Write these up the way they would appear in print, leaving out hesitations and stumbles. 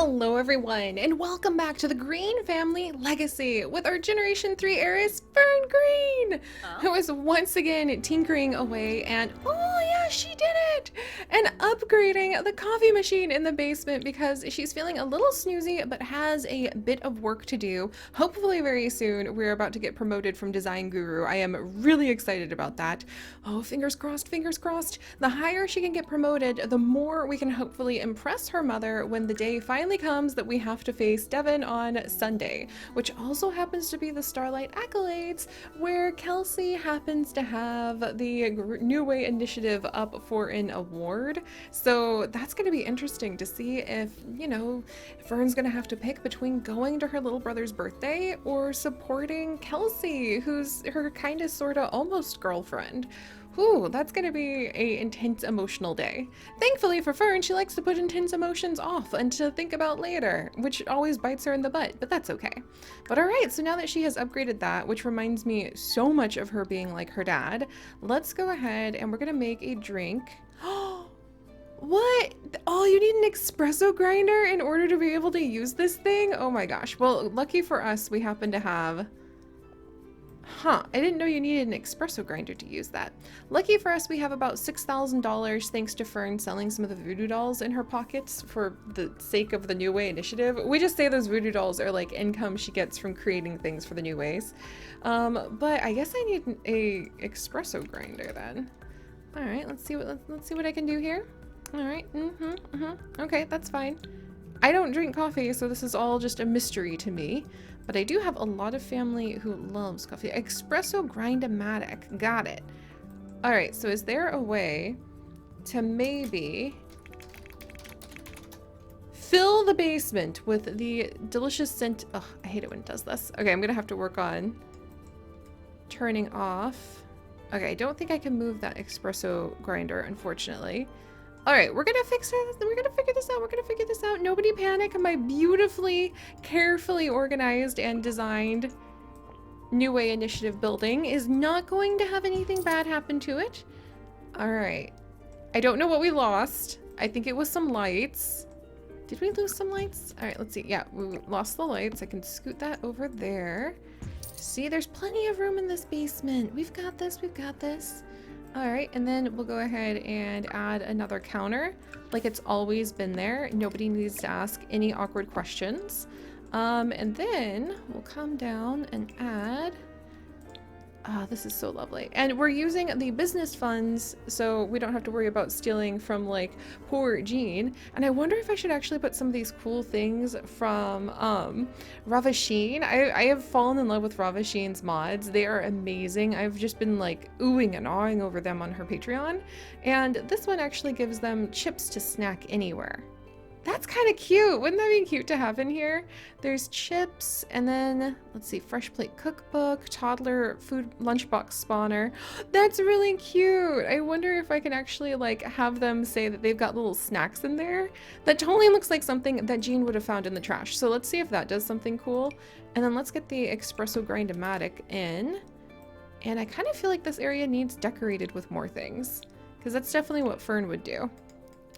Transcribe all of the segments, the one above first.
Hello everyone, and welcome back to the Greene family legacy with our Generation 3 heiress, Fern Greene, Huh? who is once again tinkering away and, oh yeah, she did it, and upgrading the coffee machine in the basement because she's feeling a little snoozy but has a bit of work to do. Hopefully very soon, we're about to get promoted from design guru. I am really excited about that. Oh, fingers crossed, fingers crossed. The higher she can get promoted, the more we can hopefully impress her mother when the day finally comes that we have to face Devin on Sunday, which also happens to be the Starlight Accolades, where Kelsey happens to have the New Way Initiative up for an award. So that's going to be interesting to see if, Fern's going to have to pick between going to her little brother's birthday or supporting Kelsey, who's her kind of, sort of, almost girlfriend. Whew, that's gonna be a intense emotional day. Thankfully for Fern, she likes to put intense emotions off and to think about later, which always bites her in the butt, but that's okay. But alright, so now that she has upgraded that, which reminds me so much of her being like her dad, let's go ahead and we're gonna make a drink. What? Oh, you need an espresso grinder in order to be able to use this thing? Oh my gosh. Well, lucky for us, we happen to have... Huh, I didn't know you needed an espresso grinder to use that. Lucky for us, we have about $6,000 thanks to Fern selling some of the voodoo dolls in her pockets for the sake of the New Way initiative. We just say those voodoo dolls are like income she gets from creating things for the New Ways. But I guess I need a espresso grinder then. All right, let's see what I can do here. All right, okay, that's fine. I don't drink coffee, so this is all just a mystery to me. But I do have a lot of family who loves coffee. Espresso Grind-O-Matic. Got it. Alright, so is there a way to maybe fill the basement with the delicious scent... Ugh, I hate it when it does this. Okay, I'm gonna have to work on turning off. Okay, I don't think I can move that espresso grinder, unfortunately. All right, we're gonna fix it. We're gonna figure this out. We're gonna figure this out. Nobody panic. My beautifully, carefully organized and designed New Way Initiative building is not going to have anything bad happen to it. All right. I don't know what we lost. I think it was some lights. Did we lose some lights? All right, let's see. Yeah, we lost the lights. I can scoot that over there. See, there's plenty of room in this basement. We've got this. We've got this. All right, and then we'll go ahead and add another counter like it's always been there. Nobody needs to ask any awkward questions. And then we'll come down and add... Ah, this is so lovely. And we're using the business funds so we don't have to worry about stealing from, like, poor Jean. And I wonder if I should actually put some of these cool things from Ravasheen. I have fallen in love with Ravasheen's mods. They are amazing. I've just been, like, oohing and awing over them on her Patreon. And this one actually gives them chips to snack anywhere. That's kind of cute. Wouldn't that be cute to have in here? There's chips, and then, let's see, fresh plate cookbook, toddler food lunchbox spawner. That's really cute. I wonder if I can actually, like, have them say that they've got little snacks in there. That totally looks like something that Jean would have found in the trash. So let's see if that does something cool. And then let's get the espresso grind-o-matic in. And I kind of feel like this area needs decorated with more things, because that's definitely what Fern would do.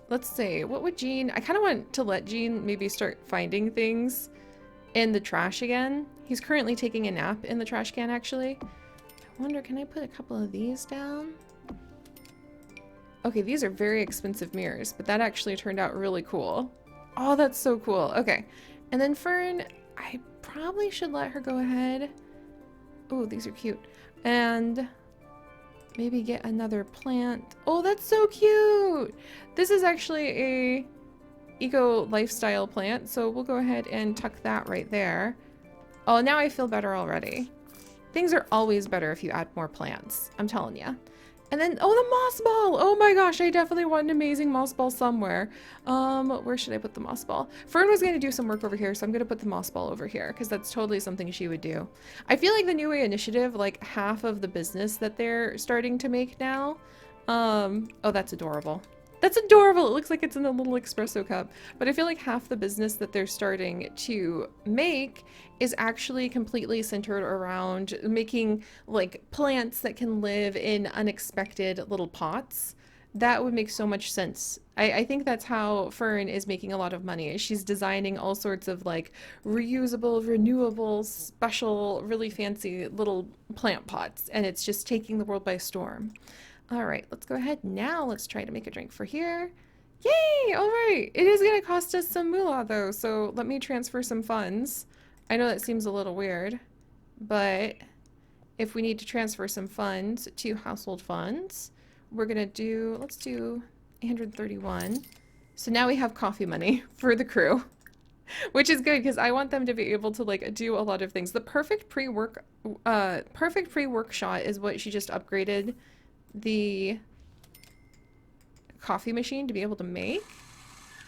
Let's see, what would Jean... I kind of want to let Jean maybe start finding things in the trash again. He's currently taking a nap in the trash can, actually. I wonder, can I put a couple of these down? Okay, these are very expensive mirrors, but that actually turned out really cool. Oh, that's so cool. Okay, and then Fern, I probably should let her go ahead. Oh, these are cute. And... maybe get another plant. Oh, that's so cute! This is actually a eco lifestyle plant, so we'll go ahead and tuck that right there. Oh, now I feel better already. Things are always better if you add more plants. I'm telling ya. And then, oh, the moss ball! Oh my gosh, I definitely want an amazing moss ball somewhere. Where should I put the moss ball? Fern was going to do some work over here, so I'm going to put the moss ball over here, because that's totally something she would do. I feel like the New Way Initiative, like, half of the business that they're starting to make now. Oh, that's adorable. That's adorable! It looks like it's in a little espresso cup. But I feel like half the business that they're starting to make is actually completely centered around making, like, plants that can live in unexpected little pots. That would make so much sense. I think that's how Fern is making a lot of money. She's designing all sorts of like reusable, renewable, special, really fancy little plant pots, and it's just taking the world by storm. All right, let's go ahead now. Let's try to make a drink for here. Yay! All right. It is going to cost us some moolah though, so let me transfer some funds. I know that seems a little weird, but if we need to transfer some funds to household funds, we're gonna do, let's do 831. So now we have coffee money for the crew, which is good because I want them to be able to like do a lot of things. The perfect pre-work shot is what she just upgraded the coffee machine to be able to make.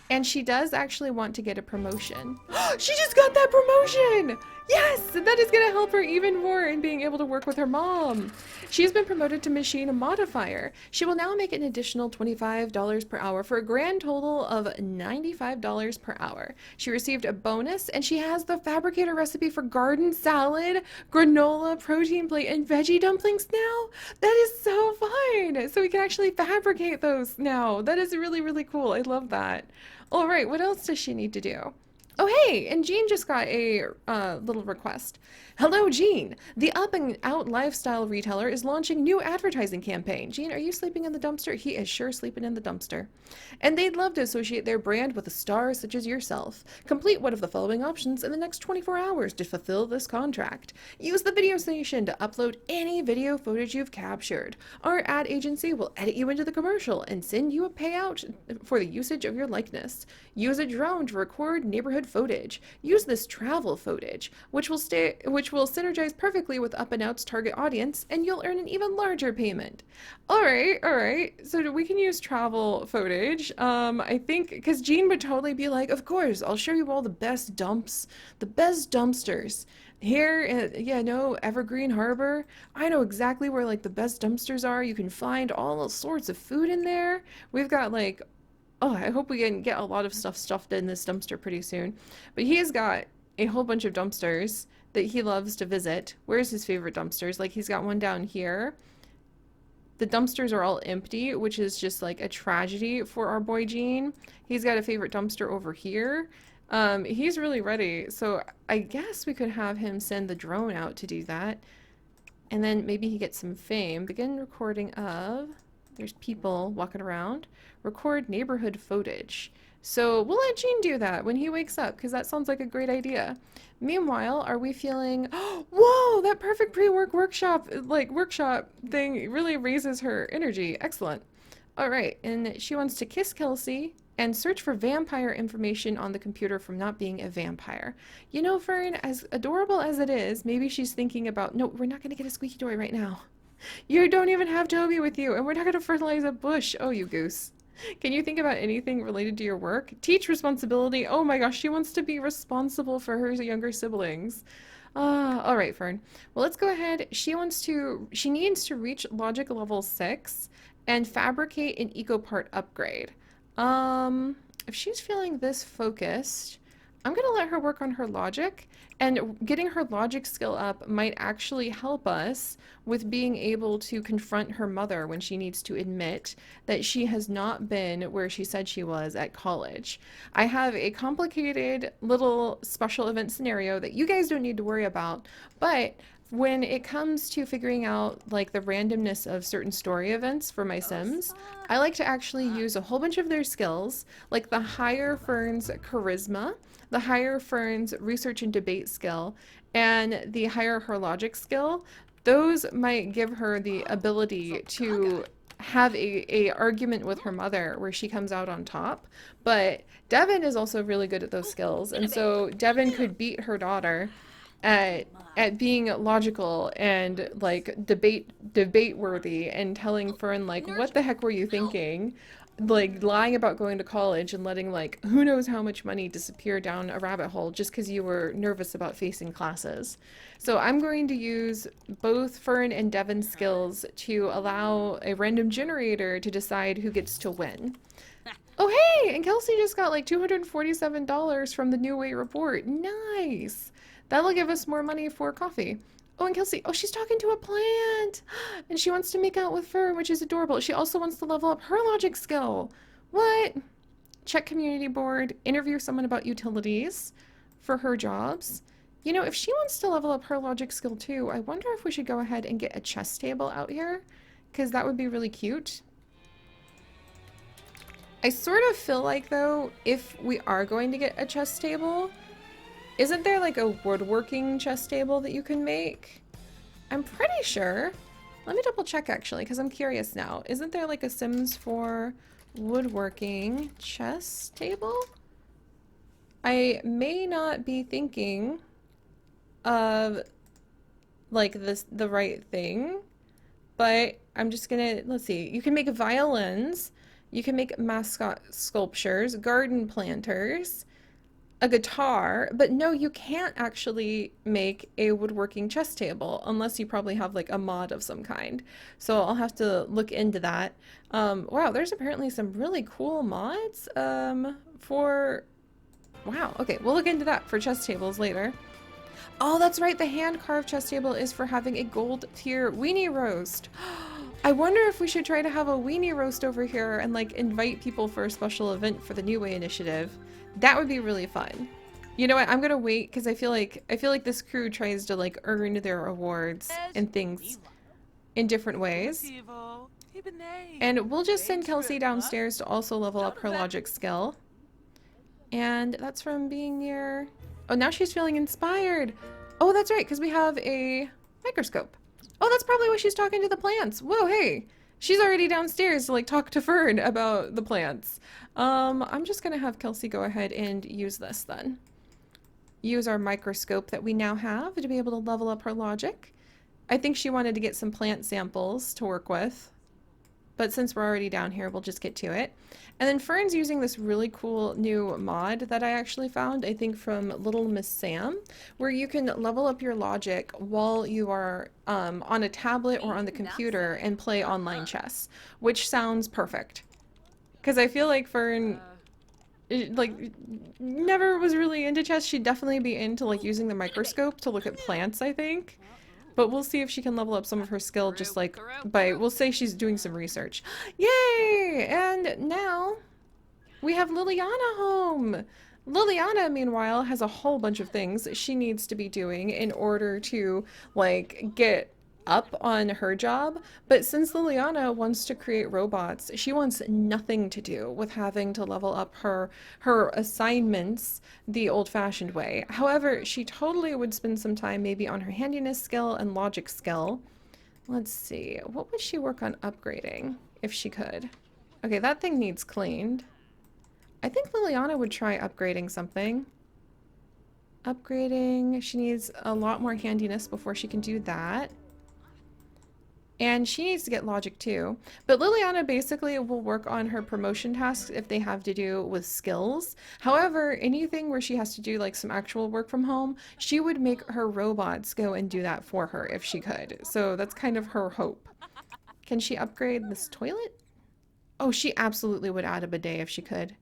And she does actually want to get a promotion. She just got that promotion! Yes! That is going to help her even more in being able to work with her mom. She's been promoted to machine modifier. She will now make an additional $25 per hour for a grand total of $95 per hour. She received a bonus and she has the fabricator recipe for garden salad, granola, protein plate, and veggie dumplings now. That is so fun! So we can actually fabricate those now. That is really, really cool. I love that. All right, what else does she need to do? Oh, hey, and Jean just got a little request. Hello, Jean. The up-and-out lifestyle retailer is launching new advertising campaign. Jean, are you sleeping in the dumpster? He is sure sleeping in the dumpster. And they'd love to associate their brand with a star such as yourself. Complete one of the following options in the next 24 hours to fulfill this contract. Use the video station to upload any video footage you've captured. Our ad agency will edit you into the commercial and send you a payout for the usage of your likeness. Use a drone to record neighborhood footage. Use this travel footage, which will synergize perfectly with Up and Out's target audience, and you'll earn an even larger payment. All right. So we can use travel footage. I think because Jean would totally be like, of course, I'll show you all the best dumps, the best dumpsters. Here, Evergreen Harbor, I know exactly where like the best dumpsters are. You can find all sorts of food in there. We've got like, oh, I hope we can get a lot of stuff stuffed in this dumpster pretty soon. But he has got a whole bunch of dumpsters that he loves to visit. Where's his favorite dumpsters? Like he's got one down here. The dumpsters are all empty, which is just like a tragedy for our boy Gene. He's got a favorite dumpster over here. He's really ready. So I guess we could have him send the drone out to do that. And then maybe he gets some fame. Begin recording of... There's people walking around. Record neighborhood footage. So we'll let Gene do that when he wakes up, because that sounds like a great idea. Meanwhile, are we feeling, whoa, that perfect workshop thing really raises her energy. Excellent. All right, and she wants to kiss Kelsey and search for vampire information on the computer from not being a vampire. You know, Fern, as adorable as it is, maybe she's thinking about, no, we're not going to get a squeaky toy right now. You don't even have Toby with you, and we're not going to fertilize a bush. Oh, you goose. Can you think about anything related to your work? Teach responsibility. Oh my gosh, she wants to be responsible for her younger siblings. All right, Fern. Well, let's go ahead. She needs to reach logic level 6 and fabricate an eco part upgrade. If she's feeling this focused, I'm going to let her work on her logic, and getting her logic skill up might actually help us with being able to confront her mother when she needs to admit that she has not been where she said she was at college. I have a complicated little special event scenario that you guys don't need to worry about, but when it comes to figuring out like the randomness of certain story events for my Sims, I like to actually use a whole bunch of their skills, like the higher Fern's charisma, the higher Fern's research and debate skill, and the higher her logic skill. Those might give her the ability to have a argument with her mother where she comes out on top. But Devin is also really good at those skills, and so Devin could beat her daughter at being logical and like debate worthy and telling Fern like, what the heck were you thinking? Like lying about going to college and letting like who knows how much money disappear down a rabbit hole just because you were nervous about facing classes. So I'm going to use both Fern and Devin's skills to allow a random generator to decide who gets to win. Oh hey, and Kelsey just got like $247 from the New Way report. Nice. That'll give us more money for coffee. Oh, and Kelsey, oh, she's talking to a plant. And she wants to make out with Fern, which is adorable. She also wants to level up her logic skill. What? Check community board, interview someone about utilities for her jobs. You know, if she wants to level up her logic skill too, I wonder if we should go ahead and get a chess table out here, because that would be really cute. I sort of feel like, though, if we are going to get a chess table, isn't there like a woodworking chess table that you can make? I'm pretty sure. Let me double check actually, because I'm curious now. Isn't there like a Sims 4 woodworking chess table? I may not be thinking of like the right thing, but I'm just gonna, let's see. You can make violins, you can make mascot sculptures, garden planters, a guitar, but no, you can't actually make a woodworking chess table unless you probably have like a mod of some kind. So I'll have to look into that. Wow, there's apparently some really cool mods for, wow, okay, we'll look into that for chess tables later. Oh, that's right, the hand-carved chess table is for having a gold tier weenie roast. I wonder if we should try to have a weenie roast over here and like invite people for a special event for the New Way initiative. That would be really fun. You know what? I'm gonna wait because I feel like this crew tries to like earn their awards and things in different ways. And we'll just send Kelsey downstairs to also level up her logic skill. And that's from being near... Oh, now she's feeling inspired. Oh, that's right, because we have a microscope. Oh, that's probably why she's talking to the plants. Whoa, hey. She's already downstairs to like talk to Fern about the plants. I'm just gonna have Kelsey go ahead and use this then. Use our microscope that we now have to be able to level up her logic. I think she wanted to get some plant samples to work with, but since we're already down here, we'll just get to it. And then Fern's using this really cool new mod that I actually found, I think from Little Miss Sam, where you can level up your logic while you are on a tablet or on the computer and play online chess, which sounds perfect. Because I feel like Fern, like, never was really into chess. She'd definitely be into, like, using the microscope to look at plants, I think. But we'll see if she can level up some of her skill just like by, we'll say she's doing some research. Yay! And now we have Liliana home. Liliana, meanwhile, has a whole bunch of things she needs to be doing in order to like get up on her job. But since Liliana wants to create robots, she wants nothing to do with having to level up her assignments the old-fashioned way. However, she totally would spend some time maybe on her handiness skill and logic skill. Let's see, what would she work on upgrading if she could? Okay, that thing needs cleaned. I think Liliana would try upgrading something. Upgrading, she needs a lot more handiness before she can do that. And she needs to get logic too. But Liliana basically will work on her promotion tasks if they have to do with skills. However, anything where she has to do like some actual work from home, she would make her robots go and do that for her if she could. So that's kind of her hope. Can she upgrade this toilet? Oh, she absolutely would add a bidet if she could.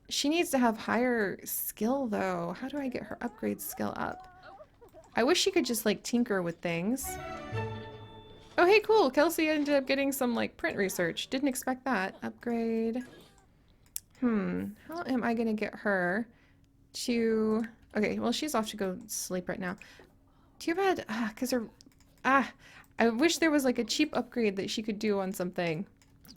She needs to have higher skill though. How do I get her upgrade skill up? I wish she could just like tinker with things. Oh, hey, cool. Kelsey ended up getting some, like, print research. Didn't expect that. Upgrade. How am I gonna get her to... Okay, well, she's off to go sleep right now. Too bad, because her... I wish there was, like, a cheap upgrade that she could do on something.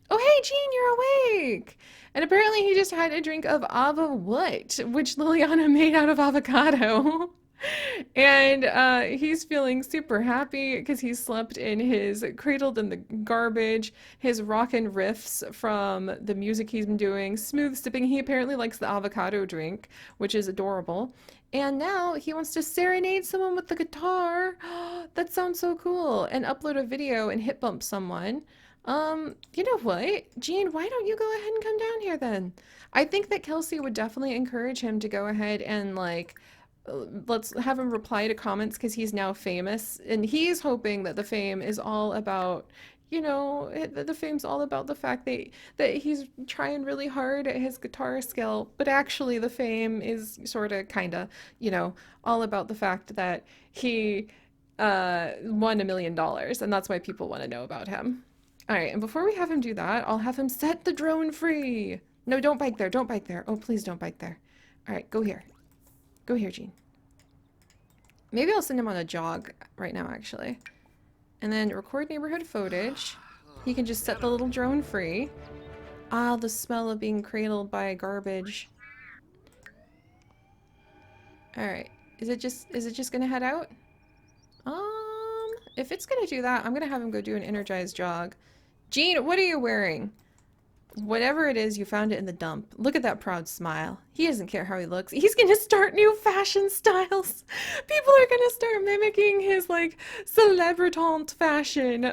Oh, hey, Jean, you're awake! And apparently he just had a drink of Ava what? Which Liliana made out of avocado. And he's feeling super happy because he slept in his cradled in the garbage, his rockin' riffs from the music he's been doing, smooth sipping. He apparently likes the avocado drink, which is adorable. And now he wants to serenade someone with the guitar. That sounds so cool. And upload a video and hit bump someone. You know what? Jean, why don't you go ahead and come down here then? I think that Kelsey would definitely encourage him to go ahead and like let's have him reply to comments because he's now famous and he's hoping that the fame is all about, you know, the fame's all about the fact that he's trying really hard at his guitar skill, but actually the fame is sort of kind of, you know, all about the fact that he won $1 million, and that's why people want to know about him. All right, and before we have him do that, I'll have him set the drone free. No, don't bike there. Don't bike there. Oh, please don't bike there. All right, go here. Go here, Gene. Maybe I'll send him on a jog right now, actually. And then record neighborhood footage. He can just set the little drone free. Ah, the smell of being cradled by garbage. All right. Is it just gonna head out? If it's gonna do that, I'm gonna have him go do an energized jog. Gene, what are you wearing? Whatever it is, you found it in the dump. Look at that proud smile. He doesn't care how he looks. He's gonna start new fashion styles. People are gonna start mimicking his, like, celebritant fashion,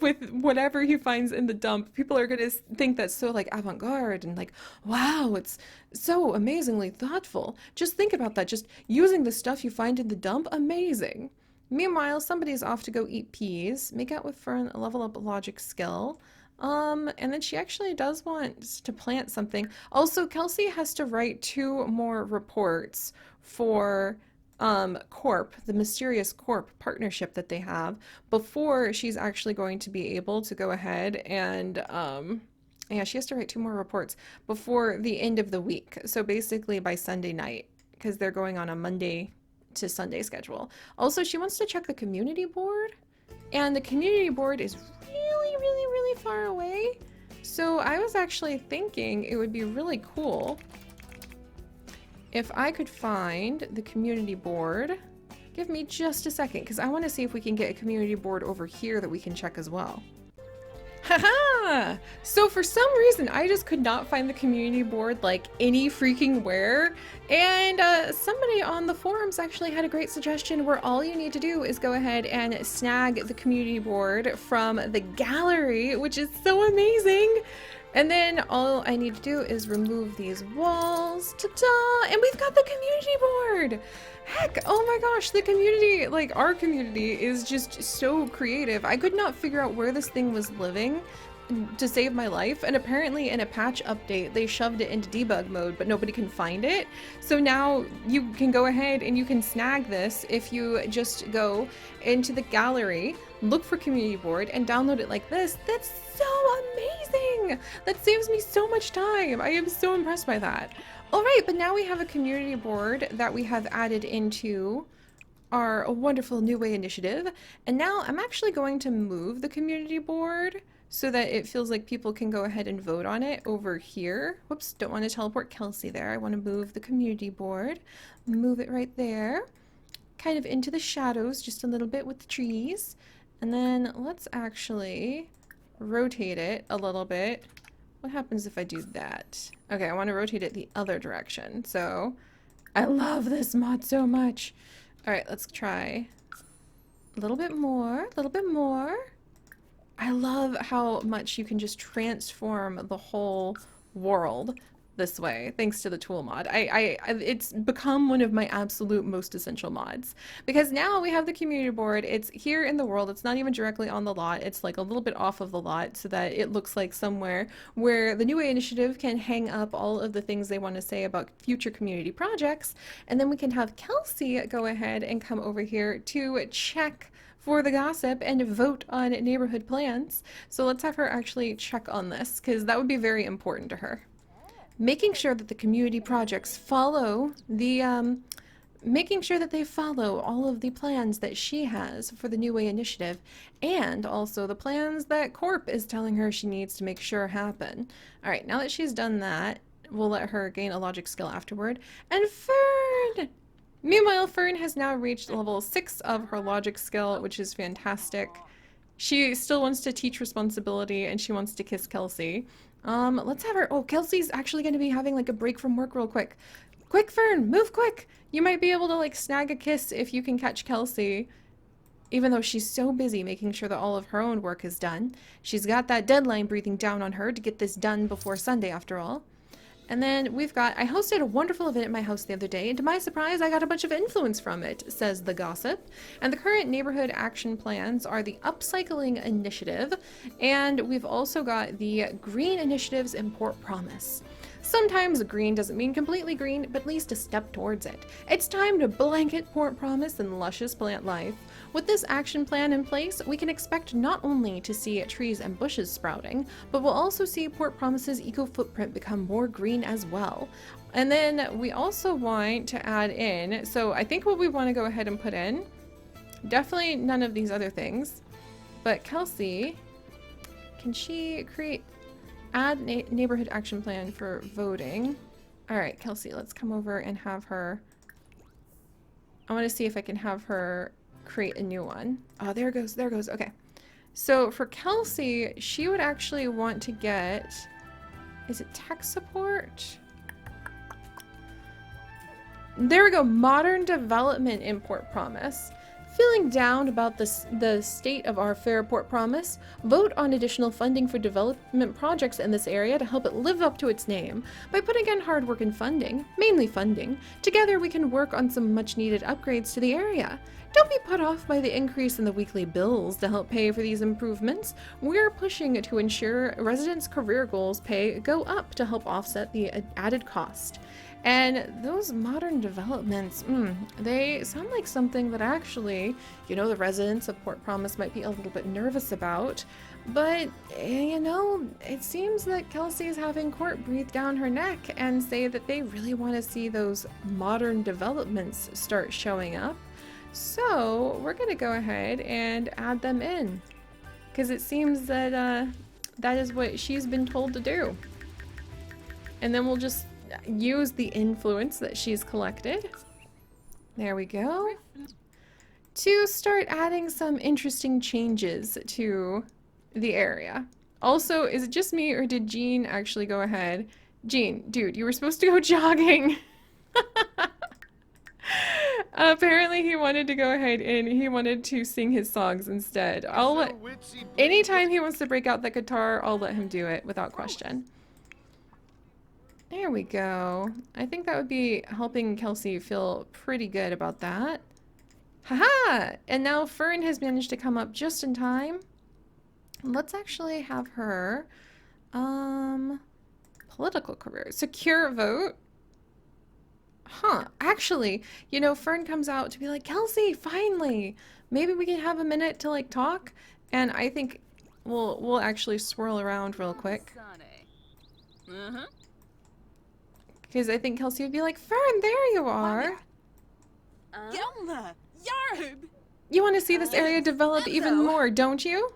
with whatever he finds in the dump. People are gonna think that's so, like, avant-garde and, like, wow, it's so amazingly thoughtful. Just think about that. Just using the stuff you find in the dump, amazing. Meanwhile, somebody's off to go eat peas, make out with Fern, level up a logic skill. And then she actually does want to plant something. Also, Kelsey has to write 2 more reports for Corp, the mysterious Corp partnership that they have, before she's actually going to be able to go ahead and yeah, she has to write 2 more reports before the end of the week. So basically by Sunday night, because they're going on a Monday to Sunday schedule. Also, she wants to check the community board. And the community board is really far away. So I was actually thinking it would be really cool if I could find the community board. Give me just a second, because I want to see if we can get a community board over here that we can check as well. Haha! So for some reason, I just could not find the community board like any freaking where. And somebody on the forums actually had a great suggestion where all you need to do is go ahead and snag the community board from the gallery, which is so amazing. And then all I need to do is remove these walls. Ta-da! And we've got the community board! Heck, oh my gosh, the community, like our community is just so creative. I could not figure out where this thing was living to save my life, and apparently in a patch update they shoved it into debug mode, but nobody can find it. So now you can go ahead and you can snag this if you just go into the gallery, look for community board, and download it like this. That's so amazing! That saves me so much time. I am so impressed by that. All right, but now we have a community board that we have added into our wonderful New Way initiative. And now I'm actually going to move the community board so that it feels like people can go ahead and vote on it over here. Whoops, don't want to teleport Kelsey there. I want to move the community board, move it right there, kind of into the shadows just a little bit with the trees. And then let's actually rotate it a little bit. What happens if I do that? Okay, I want to rotate it the other direction. So I love this mod so much. All right, let's try a little bit more, a little bit more. I love how much you can just transform the whole world this way, thanks to the tool mod. It's become one of my absolute most essential mods, because now we have the community board. It's here in the world. It's not even directly on the lot. It's like a little bit off of the lot so that it looks like somewhere where the New Way Initiative can hang up all of the things they want to say about future community projects. And then we can have Kelsey go ahead and come over here to check for the gossip and vote on neighborhood plans. So let's have her actually check on this, because that would be very important to her. Making sure that the community projects follow the, making sure that they follow all of the plans that she has for the New Way Initiative, and also the plans that Corp is telling her she needs to make sure happen. All right, now that she's done that, we'll let her gain a logic skill afterward. And Fern! Meanwhile, Fern has now reached level 6 of her logic skill, which is fantastic. She still wants to teach responsibility, and she wants to kiss Kelsey. Let's have her. Oh, Kelsey's actually going to be having like a break from work real quick. Quick, Fern, move quick. You might be able to like snag a kiss if you can catch Kelsey, even though she's so busy making sure that all of her own work is done. She's got that deadline breathing down on her to get this done before Sunday after all. And then we've got, I hosted a wonderful event at my house the other day, and to my surprise, I got a bunch of influence from it, says the gossip. And the current neighborhood action plans are the Upcycling Initiative, and we've also got the Green Initiatives and Port Promise. Sometimes green doesn't mean completely green, but at least a step towards it. It's time to blanket Port Promise in luscious plant life. With this action plan in place, we can expect not only to see trees and bushes sprouting, but we'll also see Port Promise's eco footprint become more green as well. And then we also want to add in, so I think what we want to go ahead and put in, definitely none of these other things, but Kelsey, can she add neighborhood action plan for voting? All right, Kelsey, let's come over and have her, I want to see if I can have her create a new one. Oh, there it goes, there it goes, okay. So for Kelsey, she would actually want to get, is it tech support? There we go, modern development in Port Promise. Feeling down about the state of our fair Port Promise? Vote on additional funding for development projects in this area to help it live up to its name. By putting in hard work and funding, mainly funding, together we can work on some much needed upgrades to the area. Don't be put off by the increase in the weekly bills to help pay for these improvements. We're pushing to ensure residents' career goals pay go up to help offset the added cost. And those modern developments, they sound like something that actually, you know, the residents of Port Promise might be a little bit nervous about. But, you know, it seems that Kelsey is having court breathe down her neck and say that they really want to see those modern developments start showing up. So we're going to go ahead and add them in, because it seems that that is what she's been told to do. And then we'll just use the influence that she's collected. There we go. To start adding some interesting changes to the area. Also, is it just me or did Gene actually go ahead? Gene, dude, you were supposed to go jogging. Apparently he wanted to go ahead and he wanted to sing his songs instead. Anytime he wants to break out the guitar, I'll let him do it without question. There we go. I think that would be helping Kelsey feel pretty good about that. Haha! And now Fern has managed to come up just in time. Let's actually have her, political career. Secure vote. Huh, actually, you know, Fern comes out to be like, Kelsey, finally! Maybe we can have a minute to, like, talk? And I think we'll actually swirl around real quick. Because I think Kelsey would be like, Fern, there you are! You want to see this area develop even more, don't you?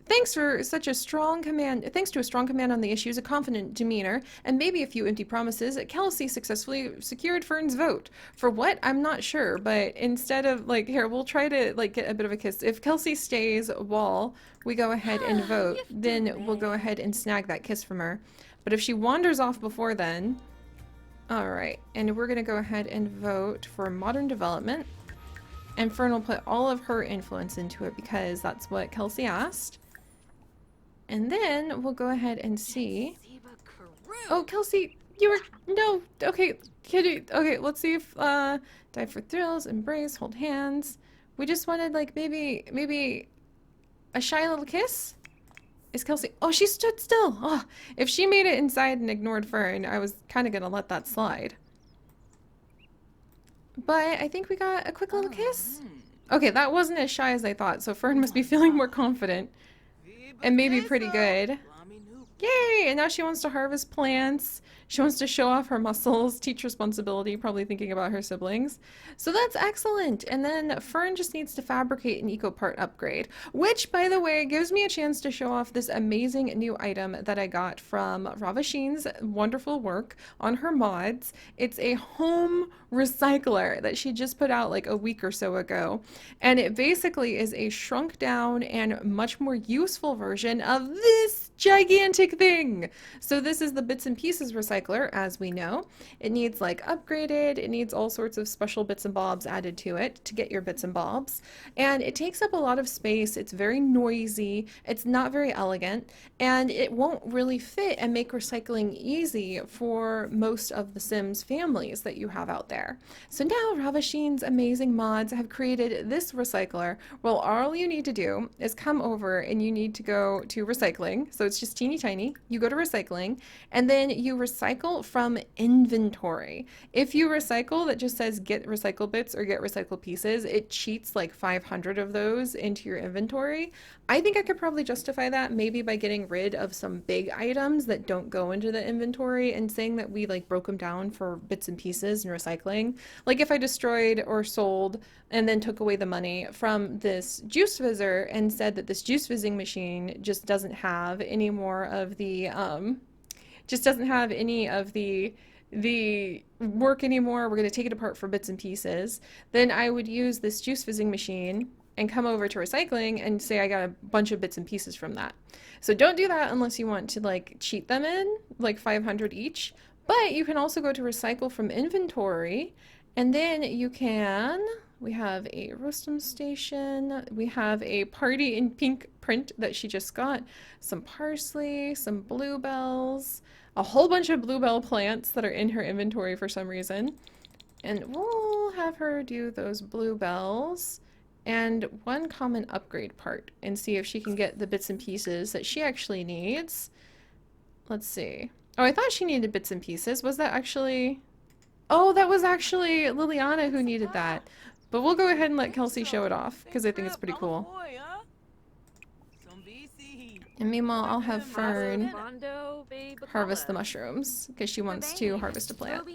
Thanks to a strong command on the issues, a confident demeanor, and maybe a few empty promises, Kelsey successfully secured Fern's vote. For what? I'm not sure, but instead of, like, here, we'll try to, like, get a bit of a kiss. If Kelsey stays while we go ahead and vote, then we'll go ahead and snag that kiss from her. But if she wanders off before then, alright, and we're gonna go ahead and vote for modern development, and Fern will put all of her influence into it because that's what Kelsey asked. And then we'll go ahead and see. Oh, Kelsey, you were, no, okay, kitty, okay, let's see if, dive for thrills, embrace, hold hands. We just wanted, like, maybe a shy little kiss? Is Kelsey, oh, she stood still. Oh, if she made it inside and ignored Fern, I was kind of gonna let that slide. But I think we got a quick little kiss. Okay, that wasn't as shy as I thought, so Fern must be feeling more confident. And maybe pretty good. Yay! And now she wants to harvest plants. She wants to show off her muscles, teach responsibility, probably thinking about her siblings. So that's excellent. And then Fern just needs to fabricate an eco part upgrade, which, by the way, gives me a chance to show off this amazing new item that I got from Ravasheen's wonderful work on her mods. It's a home recycler that she just put out like a week or so ago. And it basically is a shrunk down and much more useful version of this gigantic thing. So this is the bits and pieces recycler recycler, as we know. It needs like upgraded, it needs all sorts of special bits and bobs added to it to get your bits and bobs. And it takes up a lot of space, it's very noisy, it's not very elegant, and it won't really fit and make recycling easy for most of the Sims families that you have out there. So now Ravashin's amazing mods have created this recycler. Well, all you need to do is come over and you need to go to recycling. So it's just teeny tiny. You go to recycling and then you recycle from inventory. If you recycle that just says get recycle bits or get recycle pieces, it cheats like 500 of those into your inventory. I think I could probably justify that maybe by getting rid of some big items that don't go into the inventory and saying that we like broke them down for bits and pieces and recycling. Like if I destroyed or sold and then took away the money from this juice fizzer and said that this juice fizzing machine just doesn't have any more of the the work anymore, we're going to take it apart for bits and pieces, then I would use this juice fizzing machine and come over to recycling and say I got a bunch of bits and pieces from that. So don't do that unless you want to like cheat them in like 500 each. But you can also go to recycle from inventory and then you can, we have a rustom station, we have a party in pink print that she just got, some parsley, some bluebells, a whole bunch of bluebell plants that are in her inventory for some reason. And we'll have her do those bluebells and one common upgrade part and see if she can get the bits and pieces that she actually needs. Let's see. Oh, I thought she needed bits and pieces. Was that actually... Oh, that was actually Liliana who needed that. But we'll go ahead and let Kelsey show it off because I think it's pretty cool. And meanwhile, I'll have Fern harvest the mushrooms because she wants to harvest a plant.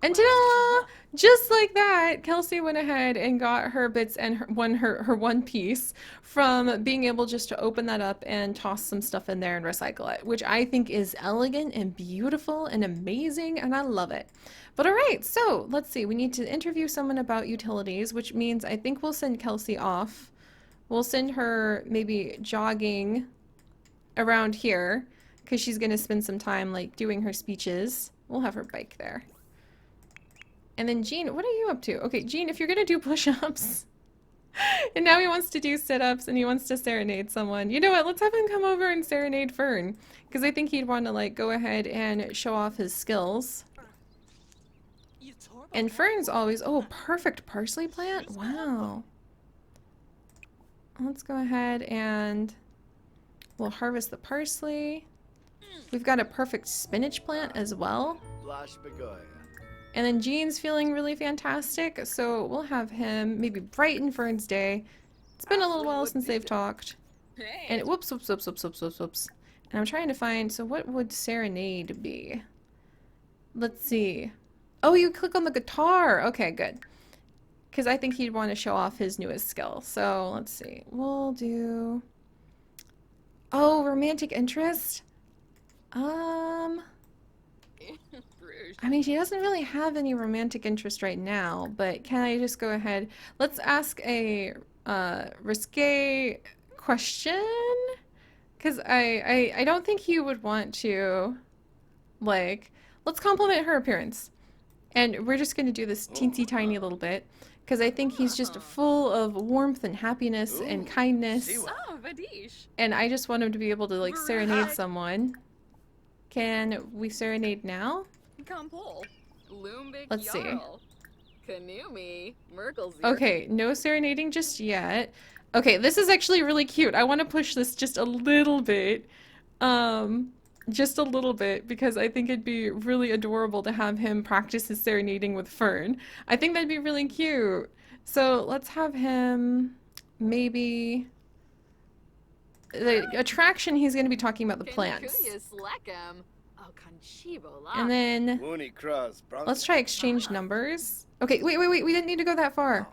And ta-da! Just like that, Kelsey went ahead and got her bits and her one piece from being able just to open that up and toss some stuff in there and recycle it, which I think is elegant and beautiful and amazing, and I love it. But all right, so let's see. We need to interview someone about utilities, which means I think we'll send Kelsey off. We'll send her maybe jogging around here because she's going to spend some time like doing her speeches. We'll have her bike there. And then Jean, what are you up to? Okay, Jean, if you're going to do push-ups and now he wants to do sit-ups and he wants to serenade someone. You know what? Let's have him come over and serenade Fern because I think he'd want to like go ahead and show off his skills. And Fern's always, oh, perfect parsley plant. Wow. Let's go ahead and we'll harvest the parsley. We've got a perfect spinach plant as well. And then Jean's feeling really fantastic, so we'll have him maybe brighten Fern's day. It's been a little while since they've talked. And whoops. And I'm trying to find, so what would serenade be? Let's see. Oh, you click on the guitar. Okay, good. Because I think he'd want to show off his newest skill. So let's see. We'll do... Oh, romantic interest? I mean, she doesn't really have any romantic interest right now, but can I just go ahead? Let's ask a risque question. Because I don't think he would want to, like... Let's compliment her appearance. And we're just going to do this teensy tiny little bit. Because I think he's just full of warmth and happiness and kindness. And I just want him to be able to like serenade someone. Can we serenade now? Let's see. Okay, no serenading just yet. Okay, this is actually really cute. I want to push this just a little bit. Just a little bit, because I think it'd be really adorable to have him practice his serenading with Fern. I think that'd be really cute. So let's have him maybe... The attraction, he's going to be talking about the plants. And then let's try exchange numbers. Okay, wait, we didn't need to go that far.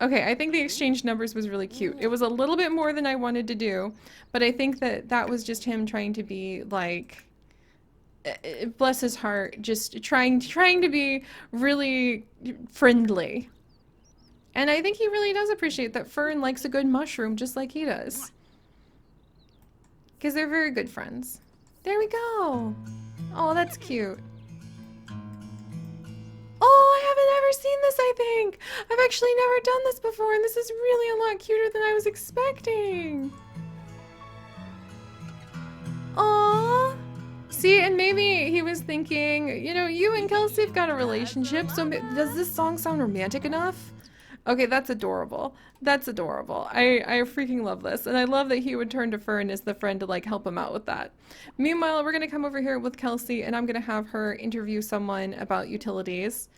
Okay, I think the exchange numbers was really cute. It was a little bit more than I wanted to do, but I think that that was just him trying to be like, bless his heart, just trying to be really friendly. And I think he really does appreciate that Fern likes a good mushroom just like he does. Because they're very good friends. There we go. Oh, that's cute. Oh, I haven't ever seen this, I think. I've actually never done this before, and this is really a lot cuter than I was expecting. Aww. See, and maybe he was thinking, you know, you and Kelsey have got a relationship, so does this song sound romantic enough? Okay, that's adorable. That's adorable. I freaking love this. And I love that he would turn to Fern as the friend to like help him out with that. Meanwhile, we're gonna come over here with Kelsey and I'm gonna have her interview someone about utilities.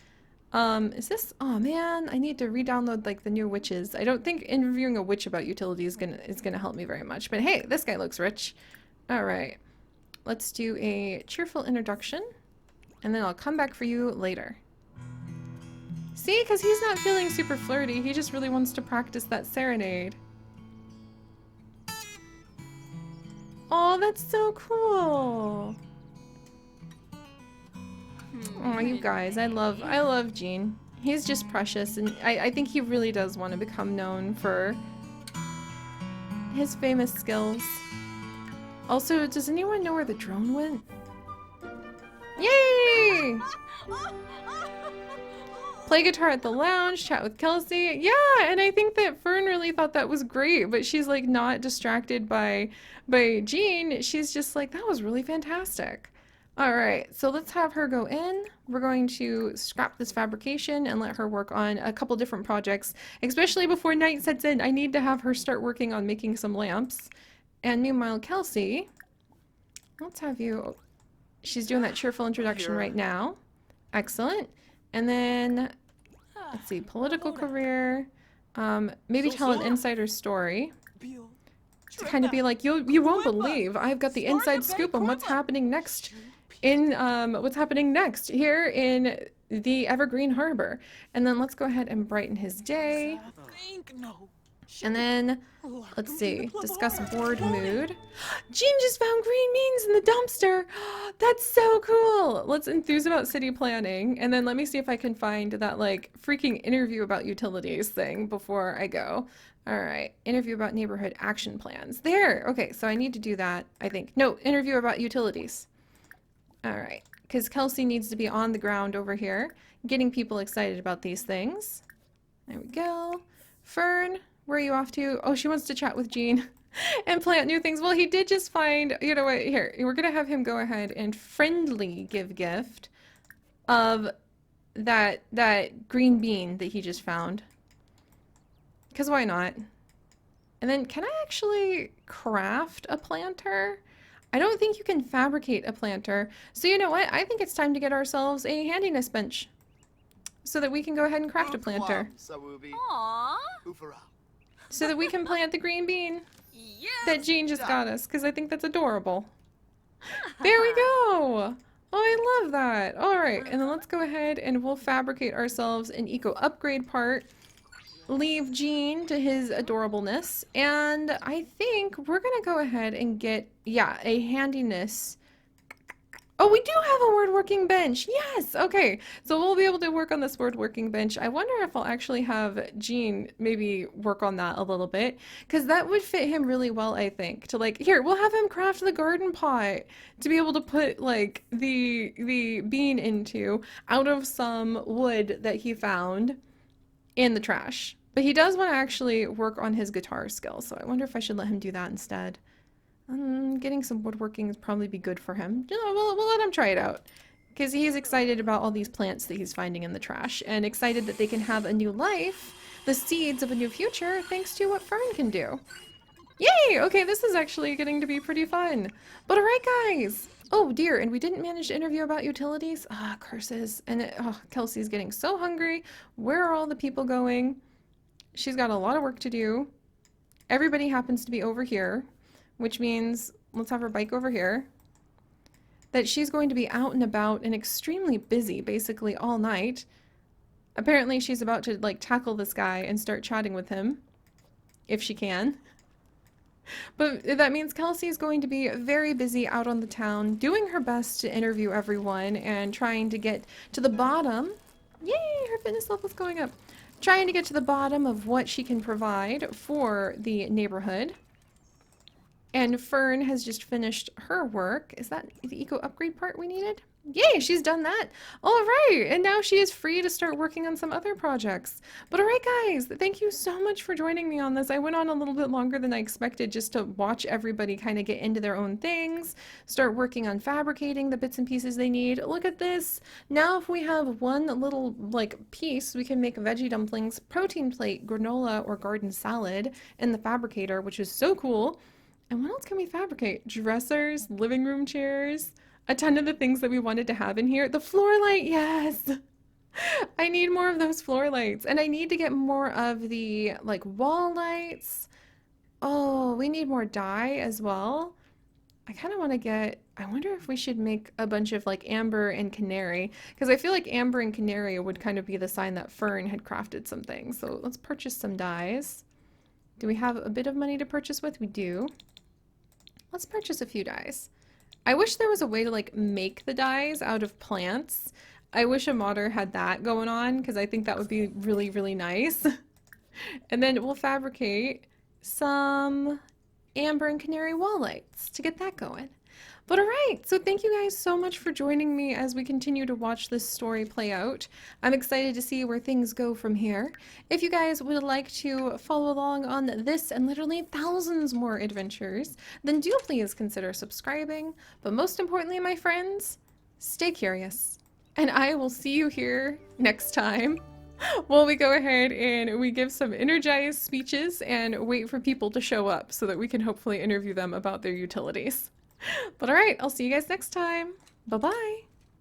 Is this, oh man, I need to re-download like the new witches. I don't think interviewing a witch about utilities is gonna help me very much. But hey, this guy looks rich. Alright. Let's do a cheerful introduction. And then I'll come back for you later. See, because he's not feeling super flirty. He just really wants to practice that serenade. Oh, that's so cool. Oh, you guys, I love Gene. He's just precious, and I think he really does want to become known for his famous skills. Also, does anyone know where the drone went? Yay! Play guitar at the lounge, chat with Kelsey. Yeah, and I think that Fern really thought that was great, but she's like not distracted by Gene. She's just like, that was really fantastic. All right, so let's have her go in. We're going to scrap this fabrication and let her work on a couple different projects, especially before night sets in. I need to have her start working on making some lamps. And meanwhile, Kelsey, let's have you, she's doing that cheerful introduction right now. Excellent. And then, let's see, political career, maybe tell an insider story. To kind of be like, you won't believe, I've got the inside scoop on what's happening next here in the Evergreen Harbor. And then let's go ahead and brighten his day. And then, let's see, discuss board mood. Gene just found green beans in the dumpster. That's so cool. Let's enthuse about city planning. And then let me see if I can find that like freaking interview about utilities thing before I go. All right, interview about neighborhood action plans. There, okay, so I need to do that, I think. No, interview about utilities. All right, because Kelsey needs to be on the ground over here, getting people excited about these things. There we go. Fern, where are you off to? Oh, she wants to chat with Gene and plant new things. Well, he did just find, you know what, here, we're gonna have him go ahead and friendly give gift of that green bean that he just found. Because why not? And then can I actually craft a planter? I don't think you can fabricate a planter. So you know what? I think it's time to get ourselves a handiness bench so that we can go ahead and craft a planter. Aww. So that we can plant the green bean that Gene just got us, because I think that's adorable. There we go. Oh, I love that. All right, and then let's go ahead and we'll fabricate ourselves an eco upgrade part. Leave Gene to his adorableness, and I think we're gonna go ahead and get, yeah, a handiness. Oh, we do have a word working bench. Yes. Okay. So we'll be able to work on this word working bench. I wonder if I'll actually have Gene maybe work on that a little bit, because that would fit him really well, I think. To like, here, we'll have him craft the garden pot to be able to put like the bean into out of some wood that he found in the trash. But he does want to actually work on his guitar skills, so I wonder if I should let him do that instead. Getting some woodworking would probably be good for him. You know, we'll let him try it out. Because he's excited about all these plants that he's finding in the trash, and excited that they can have a new life, the seeds of a new future, thanks to what Fern can do. Yay! Okay, this is actually getting to be pretty fun. But alright, guys! Oh dear, and we didn't manage to interview about utilities? Ah, curses. And Kelsey's getting so hungry. Where are all the people going? She's got a lot of work to do. Everybody happens to be over here, which means, let's have her bike over here, that she's going to be out and about and extremely busy basically all night. Apparently she's about to like tackle this guy and start chatting with him, if she can. But that means Kelsey is going to be very busy out on the town, doing her best to interview everyone and trying to get to the bottom. Yay, her fitness level's going up. Trying to get to the bottom of what she can provide for the neighborhood. And Fern has just finished her work. Is that the eco upgrade part we needed? Yay, she's done that. All right, and now she is free to start working on some other projects. But all right, guys, thank you so much for joining me on this. I went on a little bit longer than I expected just to watch everybody kind of get into their own things, start working on fabricating the bits and pieces they need. Look at this. Now if we have one little like piece, we can make veggie dumplings, protein plate, granola, or garden salad in the fabricator, which is so cool. And what else can we fabricate? Dressers, living room chairs, a ton of the things that we wanted to have in here. The floor light, yes! I need more of those floor lights. And I need to get more of the like wall lights. Oh, we need more dye as well. I kind of want to get, I wonder if we should make a bunch of like amber and canary, because I feel like amber and canary would kind of be the sign that Fern had crafted some things. So let's purchase some dyes. Do we have a bit of money to purchase with? We do. Let's purchase a few dyes. I wish there was a way to like make the dyes out of plants. I wish a modder had that going on because I think that would be really, really nice. And then we'll fabricate some amber and canary wall lights to get that going. But all right, so thank you guys so much for joining me as we continue to watch this story play out. I'm excited to see where things go from here. If you guys would like to follow along on this and literally thousands more adventures, then do please consider subscribing. But most importantly, my friends, stay curious. And I will see you here next time while we go ahead and we give some energized speeches and wait for people to show up so that we can hopefully interview them about their utilities. But all right, I'll see you guys next time. Bye-bye.